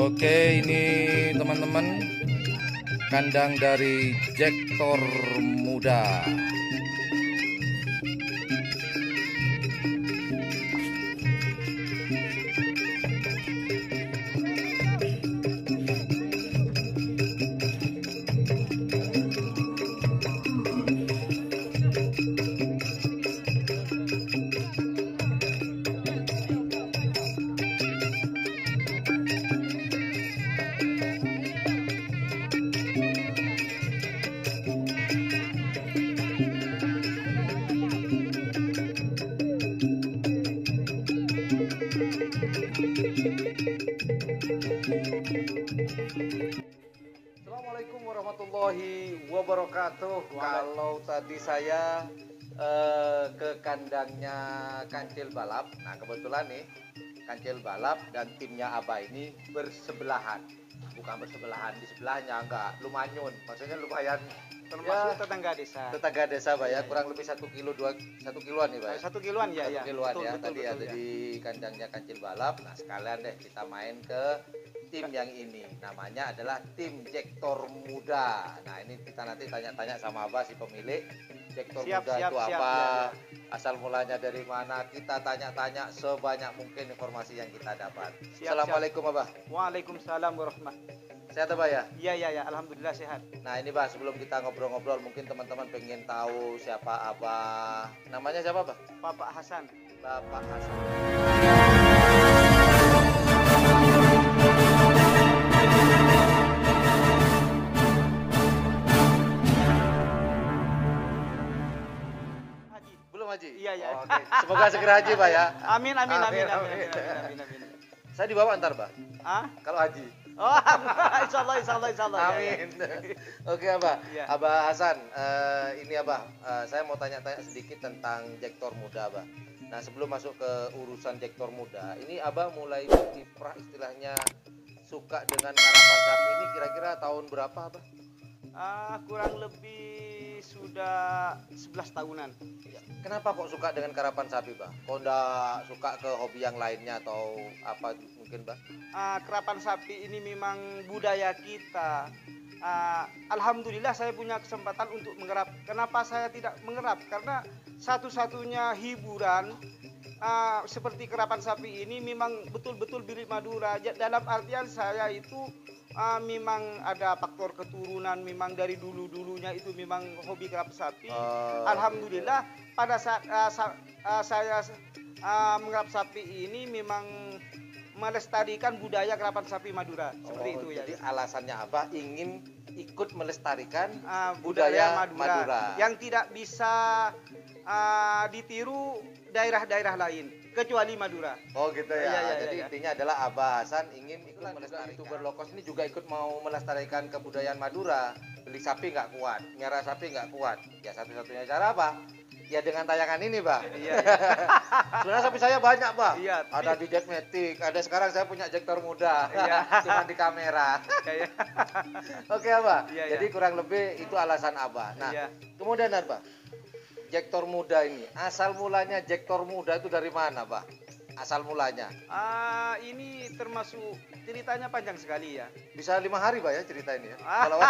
Oke, ini teman-teman kandang dari Jektor muda. Assalamualaikum warahmatullahi wabarakatuh. Kalau tadi saya ke kandangnya Kancil Balap, nah kebetulan nih Kancil Balap dan timnya Abah ini bersebelahan. Bukan bersebelahan, di sebelahnya enggak, lumayan, maksudnya lumayan termasuk ya, tetangga desa. tetangga desa Pak ya, kurang lebih 1 kilo 1 kiloan nih Pak ya. 1 kiloan ya, 1 ya. kiloan Betul, ya, betul, tadi betul, ada ya. di kandangnya Kancil Balap. Nah sekalian deh kita main ke tim yang ini, namanya adalah tim Jektor muda. Nah ini kita nanti tanya-tanya sama Abah si pemilik Jektor muda itu apa, ya. asal mulanya dari mana, kita tanya-tanya sebanyak mungkin informasi yang kita dapat. Siap, Assalamualaikum Abah. Waalaikumsalam warahmatullahi. Sehat Abah ya? Iya, ya, alhamdulillah sehat. Nah ini Bah, sebelum kita ngobrol-ngobrol, mungkin teman-teman pengen tahu siapa Abah. Namanya siapa Bah? Bapak Hasan. Bapak Hasan. Haji. Belum haji? Iya, ya. Oh, oke. Semoga segera haji Pak ya. Amin. Saya dibawa antar Pak. Ah? Kalau haji. Oh, insyaallah. Amin. Oke Abah. Ya. Abah Hasan, ini Abah, saya mau tanya-tanya sedikit tentang Jektor muda Abah. Nah sebelum masuk ke urusan Jektor muda, ini Abah mulai berkiprah istilahnya suka dengan karapan sapi ini kira-kira tahun berapa Abah? Kurang lebih sudah 11 tahunan. Kenapa kok suka dengan karapan sapi Bah? Kok enggak suka ke hobi yang lainnya atau apa mungkin Bah? Kerapan sapi ini memang budaya kita. Alhamdulillah saya punya kesempatan untuk mengerap. Kenapa saya tidak mengerap? Karena satu-satunya hiburan seperti kerapan sapi ini memang betul-betul bilik Madura. Dalam artian saya itu memang ada faktor keturunan, memang dari dulu-dulunya itu memang hobi kerapan sapi. Alhamdulillah pada saat saya mengerap sapi ini memang melestarikan budaya kerapan sapi Madura. Seperti itu ya. Jadi alasannya Abah ingin ikut melestarikan budaya budaya Madura yang tidak bisa ditiru daerah-daerah lain kecuali Madura. Oh gitu ya. Jadi ya. intinya adalah Abah Hasan ingin ikut melestarikan. YouTuber lokos ini juga ikut mau melestarikan kebudayaan Madura. Beli sapi nggak kuat, nyara sapi nggak kuat. Ya satu-satunya cara apa? Ya dengan tayangan ini, Bah. Iya. Sebenarnya sapi saya banyak, Bah. Iya. Ada di Jetmatic, ada sekarang saya punya Jektor muda. Iya. Cuma di kamera. Iya. Oke, Abah. Iya, Jadi kurang lebih itu alasan Abah. Nah, iya. kemudian Abah, Jektor muda ini, asal mulanya Jektor muda itu dari mana, Bah? Asal mulanya? Ini termasuk ceritanya panjang sekali ya. Bisa 5 hari, Bah ya cerita ini ya. Kalau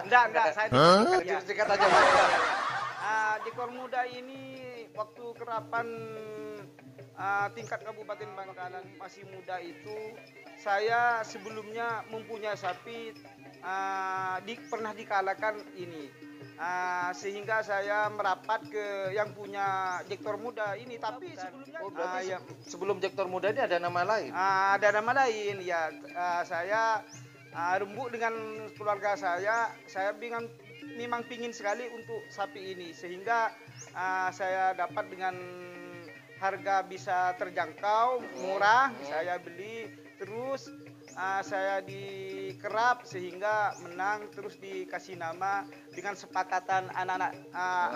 enggak, saya singkat aja, Bah. Jektor muda ini waktu kerapan tingkat Kabupaten Bangkalan masih muda itu, saya sebelumnya mempunyai sapi pernah dikalahkan ini. Sehingga saya merapat ke yang punya Jektor muda ini, tapi sebelumnya sebelum Jektor muda ini ada nama lain? Ada nama lain ya. Saya rembuk dengan keluarga saya memang pingin sekali untuk sapi ini, sehingga saya dapat dengan harga bisa terjangkau, murah. Saya beli terus saya dikerap sehingga menang, terus dikasih nama dengan sepakatan anak-anak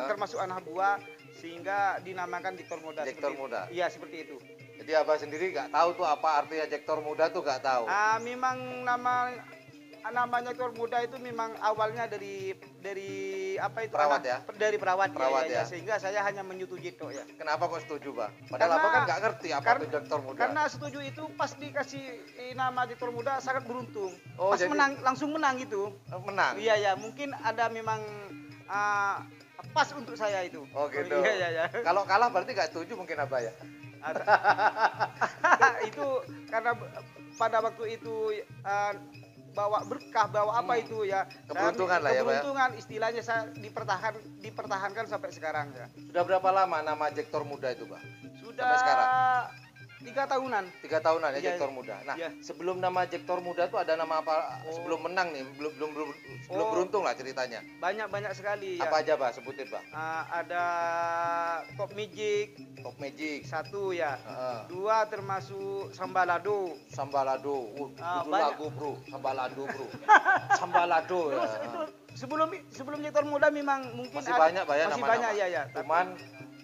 termasuk anak buah, sehingga dinamakan Jektor Muda. Jektor Muda. Iya, seperti itu. Jadi Abah sendiri nggak tahu tuh apa artinya Jektor Muda tuh nggak tahu. Memang namanya Jektor Muda itu memang awalnya dari apa itu, Perawat ya? Dari perawat, Perawat ya. sehingga saya hanya menyetujui itu ya. Kenapa kok setuju, Bah? Padahal Abah kan nggak ngerti apa itu Jektor Muda. Karena setuju itu pas dikasih nama Jektor Muda sangat beruntung. Oh, Pas jadi langsung menang gitu. menang. Iya ya, mungkin ada memang pas untuk saya itu. Oh gitu. Iya. Kalau kalah berarti nggak setuju mungkin Abah ya? Itu karena pada waktu itu bawa berkah, bawa apa itu ya. Keberuntungan lah ya, Pak ya? Keberuntungan, istilahnya saya dipertahankan sampai sekarang ya. Sudah berapa lama nama Jektor Muda itu, Bah? Sudah Sampai sekarang? 3 tahunan. 3 tahunan ya Iya, Jektor Muda. Nah, iya. sebelum nama Jektor Muda tuh ada nama apa? Oh. Sebelum menang nih, belum Oh. beruntung lah ceritanya. Banyak sekali ya. Apa aja, Bah? Sebutin, Bah. Ada Top Magic Top Magic. 1 ya. Heeh. 2 termasuk Sambalado. Sambalado. Itu banyak. lagu, Bro. Sambalado, Bro. Sambalado ya. Terus itu sebelum Jektor Muda memang mungkin Masih banyak, Bah ya, masih nama-nama. banyak ya. Cuman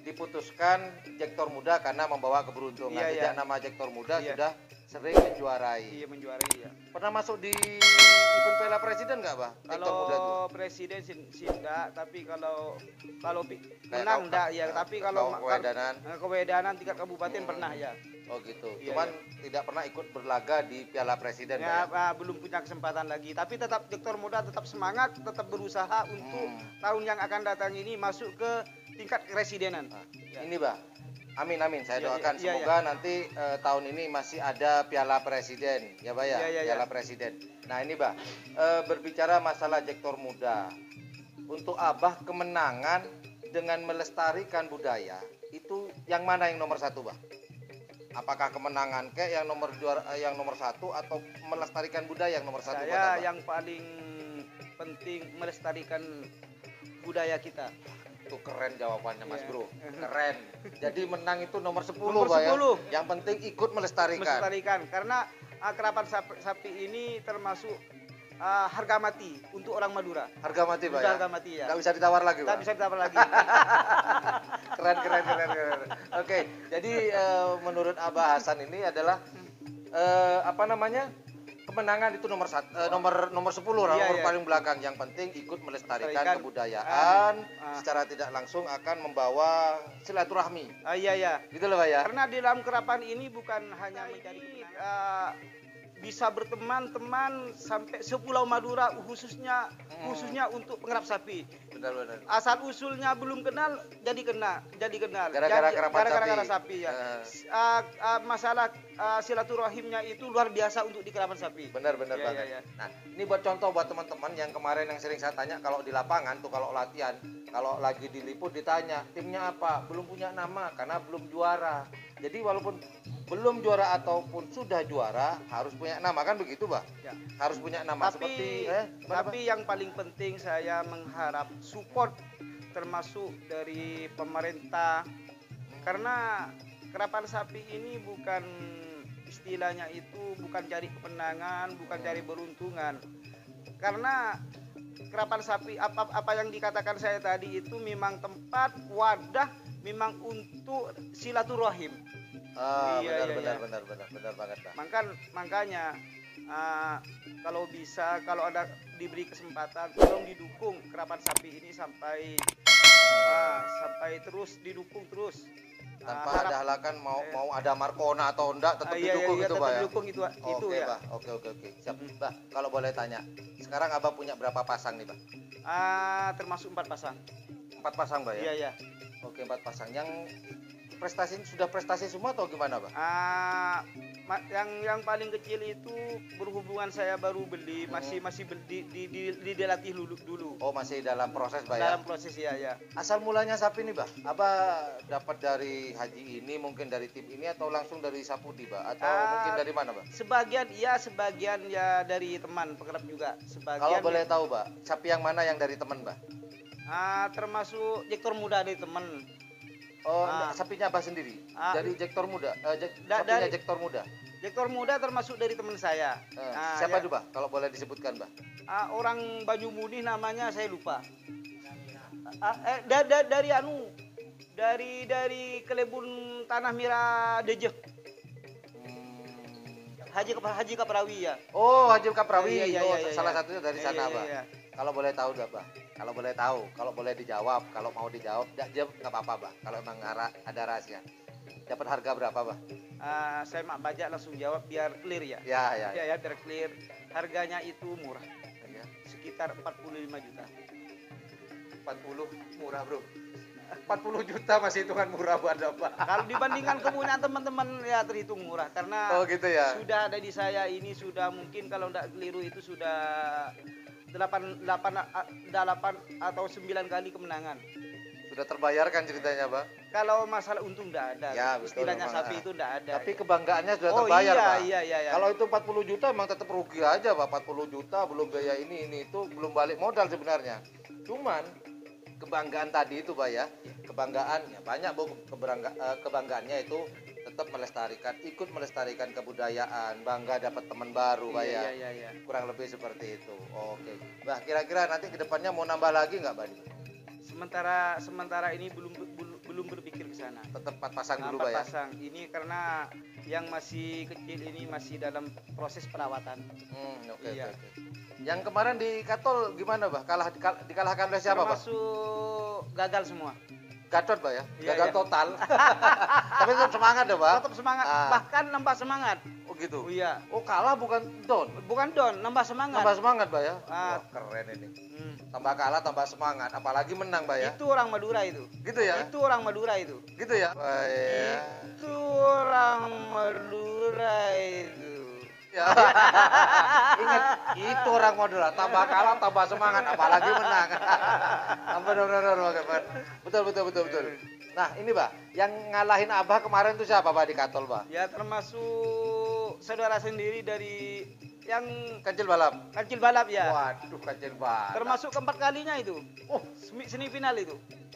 diputuskan Jektor Muda karena membawa keberuntungan. Iya, iya. Sejak nama Jektor Muda Iya. sudah sering menjuarai. Iya, menjuarai ya. Pernah masuk di event Piala Presiden nggak, Bah? Jektor Muda tuh? Kalau presiden sih enggak, tapi kalau Kayak menang enggak ya, tapi kalau kewedanan. kewedanan tingkat kabupaten pernah ya. Oh gitu. Iya, Cuman tidak pernah ikut berlaga di Piala Presiden, Ya, Bah, ya? belum punya kesempatan lagi, tapi tetap Jektor Muda tetap semangat, tetap berusaha untuk tahun yang akan datang ini masuk ke tingkat keresidenan. Nah, Ya. ini, Bah. Amin amin. Saya Iya, doakan iya, semoga nanti tahun ini masih ada Piala Presiden, ya, Bah ya. Iya, iya, Piala iya. Presiden. Nah, ini, Bah. Berbicara masalah Jektor Muda. Untuk Abah kemenangan dengan melestarikan budaya itu yang mana yang nomor 1, Bah? Apakah kemenangan kayak yang nomor 1 atau melestarikan budaya yang nomor 1 buat Saya Abah? yang paling penting melestarikan budaya kita. Itu keren jawabannya, Mas Iya. Bro. Keren. Jadi menang itu nomor 10, Nomor Bah, ya. 10. Yang penting ikut melestarikan. Melestarikan karena kerapan sapi ini termasuk harga mati untuk orang Madura. Harga mati, Bah, Sudah ya. harga mati ya. Nggak bisa ditawar lagi, Tidak Bah. bisa ditawar lagi. Keren. Oke, jadi menurut Abah Hasan ini adalah apa namanya? Kemenangan itu nomor 10 lah, Iya, nomor iya. paling belakang. Yang penting ikut melestarikan Melestarikan. kebudayaan Ah. secara tidak langsung akan membawa silaturahmi. Iya. Gitu loh, Pak ya. Karena di dalam kerapan ini bukan hanya mencari bisa berteman-teman sampai sepulau Madura khususnya untuk pengerap sapi. Benar. Asal usulnya belum kenal jadi kenal. Gara-gara kerapan Gara-gara sapi. sapi ya. Masalah silaturahimnya itu luar biasa untuk di kerapan sapi. Benar Iya, banget. iya. Nah, ini buat contoh buat teman-teman yang kemarin yang sering saya tanya kalau di lapangan tuh kalau latihan, kalau lagi diliput ditanya timnya apa, belum punya nama karena belum juara. Jadi walaupun belum juara ataupun sudah juara harus punya nama kan begitu, Bah? Ya. Harus punya nama Tapi seperti tapi yang paling penting saya mengharap support termasuk dari pemerintah karena kerapan sapi ini bukan istilahnya itu bukan cari kemenangan, bukan cari beruntungan. Karena kerapan sapi apa yang dikatakan saya tadi itu memang tempat wadah memang untuk silaturahim. Iya. benar banget, Bah. Makanya kalau bisa kalau ada diberi kesempatan tolong didukung kerapan sapi ini sampai terus didukung terus. Tanpa ada halakan mau ada Markona atau enggak tetap didukung gitu, tetap Bah ya. didukung itu Oke, ya. Bah. Oke. Siap, Bah. Kalau boleh tanya, sekarang Abah punya berapa pasang nih, Bah? Termasuk 4 pasang. 4 pasang, Bah ya? Iya. Oke, 4 pasang. Yang sudah prestasi semua atau gimana, Bah? Yang paling kecil itu berhubungan saya baru beli, masih dilatih dulu. Oh, masih dalam proses, Bah ya? Dalam proses ya. Asal mulanya sapi nih, Bah? Abah dapat dari haji ini, mungkin dari tim ini atau langsung dari Sapudi, Bah? Atau mungkin dari mana, Bah? Sebagian ya dari teman pekerap juga. Kalau boleh tahu, Bah, sapi yang mana yang dari teman, Bah? Termasuk Jektor Muda dari teman. Oh, enggak, sapinya Abah sendiri? Dari Jektor Muda? Sapinya dari- Jektor Muda? Direktur muda termasuk dari teman saya. Siapa ya. itu, Bah? Kalau boleh disebutkan, Bah? Orang Banyumuni namanya saya lupa. Dari Kelebun Tanah Merah Dejeh. Haji Kaprawi ya. Oh, Haji Kaprawi. Iya, Oh, iya, salah iya. satunya dari sana, Bah. Iya. Kalau boleh tahu, Bah. Kalau boleh tahu, kalau boleh dijawab, kalau mau dijawab, nggak apa-apa, Bah. Kalau emang ada rahasia. Dapat harga berapa, Bah? Saya mak bajak langsung jawab biar clear ya. Ya. Ya, biar clear. Harganya itu murah. Ya. Sekitar 45 juta. 40 murah, Bro. 40 juta masih hitungan murah buat apa? Kalau dibandingkan kepunyaan teman-teman ya terhitung murah karena gitu ya. sudah ada di saya ini sudah mungkin kalau tidak keliru itu sudah 8 atau 9 kali kemenangan. Sudah terbayarkan ceritanya, Pak. Kalau masalah untung tidak ada. Ya, betul, istilahnya memang. sapi itu tidak ada. Tapi kebanggaannya sudah Oh, terbayar, iya, Pak. iya. Kalau itu 40 juta emang tetap rugi aja, Pak. 40 juta belum biaya ini itu belum balik modal sebenarnya. Cuman kebanggaan tadi itu, Pak ya. Kebanggaan ya banyak, Bu. Kebanggaannya itu tetap ikut melestarikan kebudayaan, bangga dapat teman baru, Pak ya. Iya. Kurang lebih seperti itu. Oke. Bah, kira-kira nanti ke depannya mau nambah lagi nggak, Pak? Sementara ini belum berpikir ke sana. Tetap 4 pasang dulu, 4 Pak ya. pasang. Ini karena yang masih kecil ini masih dalam proses perawatan. Oke. Iya. Yang kemarin di Katol gimana, Bah? Dikalahkan oleh siapa, Pak? Termasuk gagal semua. Gacor, Pak ya. Iya, Gagal iya. total. Tapi tetap semangat ya, Pak. Tetap semangat, Ah. bahkan nambah semangat. Oh gitu. Oh, iya. Oh, kalah bukan down. Bukan down, nambah semangat. Tambah semangat, Pak ya. Ah. Wah, keren ini. Hmm. Tambah kalah, tambah semangat. Apalagi menang, Pak ya. Itu orang Madura itu. Gitu ya. Itu orang Madura itu. Gitu ya. Wah, ya. Itu orang Madura itu. Ya. Ingat, itu orang Madura. Tambah kalah, tambah semangat. Apalagi menang. Betul. Nah, ini, Pak. Yang ngalahin Abah kemarin itu siapa, Pak, di Katol, Pak? Ya termasuk saudara sendiri dari yang Kancil balap. Kancil Balap ya. Waduh, kancil balap. Termasuk keempat kalinya itu. Oh, Semifinal itu.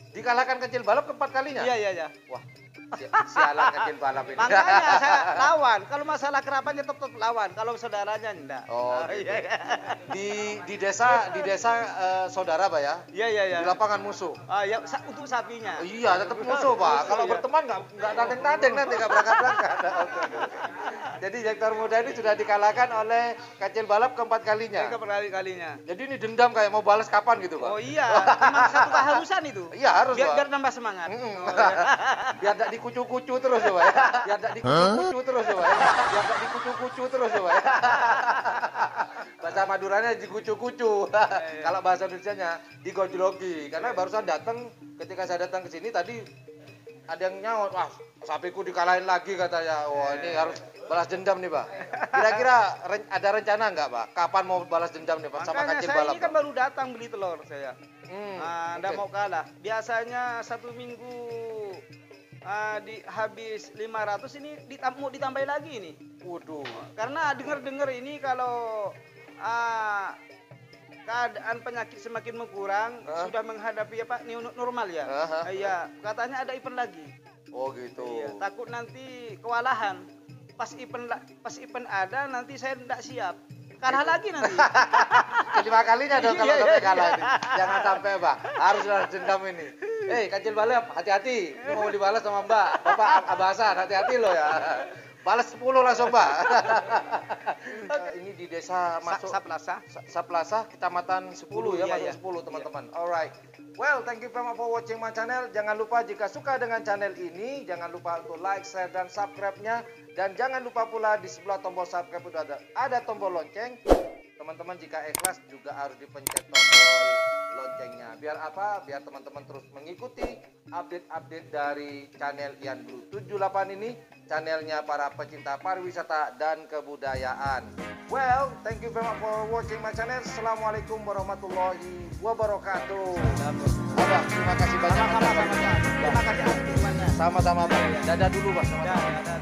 dikalahkan kancil balap keempat kalinya? Iya. Wah, sialan kancil balap ini. Makanya saya lawan. Kalau masalah kerapannya tetap lawan. Kalau saudaranya enggak. Oh, gitu. Iya. Di desa saudara, Pak ya? Iya. Di lapangan musuh. Ya untuk sapinya. Oh, iya, tetap musuh, Pak. Kalau iya. berteman nggak tandeng-tandeng nanti, nggak berangkat-berangkat. Oke. Jadi Direktur Muda ini sudah dikalahkan oleh kancil balap keempat kalinya. Keempat kalinya. Jadi ini dendam kayak mau balas kapan gitu, Pak? Oh iya, memang satu keharusan itu. Iya, harus, Pak. Biar nambah semangat. Biar tidak dikucu-kucu terus ya, Pak ya. Biar tidak dikucu-kucu terus ya, Pak ya. Biar tidak dikucu-kucu terus ya, Pak ya. Bahasa Maduranya dikucu-kucu. Kalau bahasa Indonesianya digojlogi. Karena barusan ketika saya datang ke sini tadi ada yang nyaut, wah sapiku dikalahin lagi katanya. Wah, ini harus balas dendam nih, Pak. Kira-kira ada rencana nggak, Pak? Kapan mau balas dendam nih, Pak, sama Makanya kancil saya balap? ini kan baru datang beli telur saya. Nggak Oke. mau kalah. Biasanya 1 minggu habis 500 ini mau ditambah lagi ini. Waduh. Karena dengar-dengar ini kalau keadaan penyakit semakin berkurang, sudah menghadapi new normal ya. Iya, katanya ada event lagi. Oh gitu. Iya, takut nanti kewalahan. Pas event ada nanti saya tidak siap. Kalah lagi nanti. Kelima kalinya dong kalau Iya, sampai iya. kalah ini. Jangan sampai, Pak. Harus balas dendam ini. Kancil balap, hati-hati. Ini mau dibalas sama Mbak. Bapak Abasan, hati-hati loh ya. Balas 10 langsung, Mbak. Ini di desa masuk Saplasa, kecamatan 10 ya, Iya, masuk iya. 10 teman-teman. Alright. Well, thank you very much for watching my channel. Jangan lupa jika suka dengan channel ini, jangan lupa untuk like, share, dan subscribe-nya. Dan jangan lupa pula di sebelah tombol subscribe itu ada tombol lonceng. Teman-teman jika ikhlas juga harus dipencet tombol loncengnya. Biar apa? Biar teman-teman terus mengikuti update-update dari channel Ian Blue 78 ini. Channelnya para pecinta pariwisata dan kebudayaan. Well, thank you very much for watching my channel. Assalamualaikum warahmatullahi wabarakatuh. Abah, terima kasih banyak. Terima kasih atas dukungannya. Sama-sama, Bang. Dadah dulu, Bang. Sama-sama. Dadah.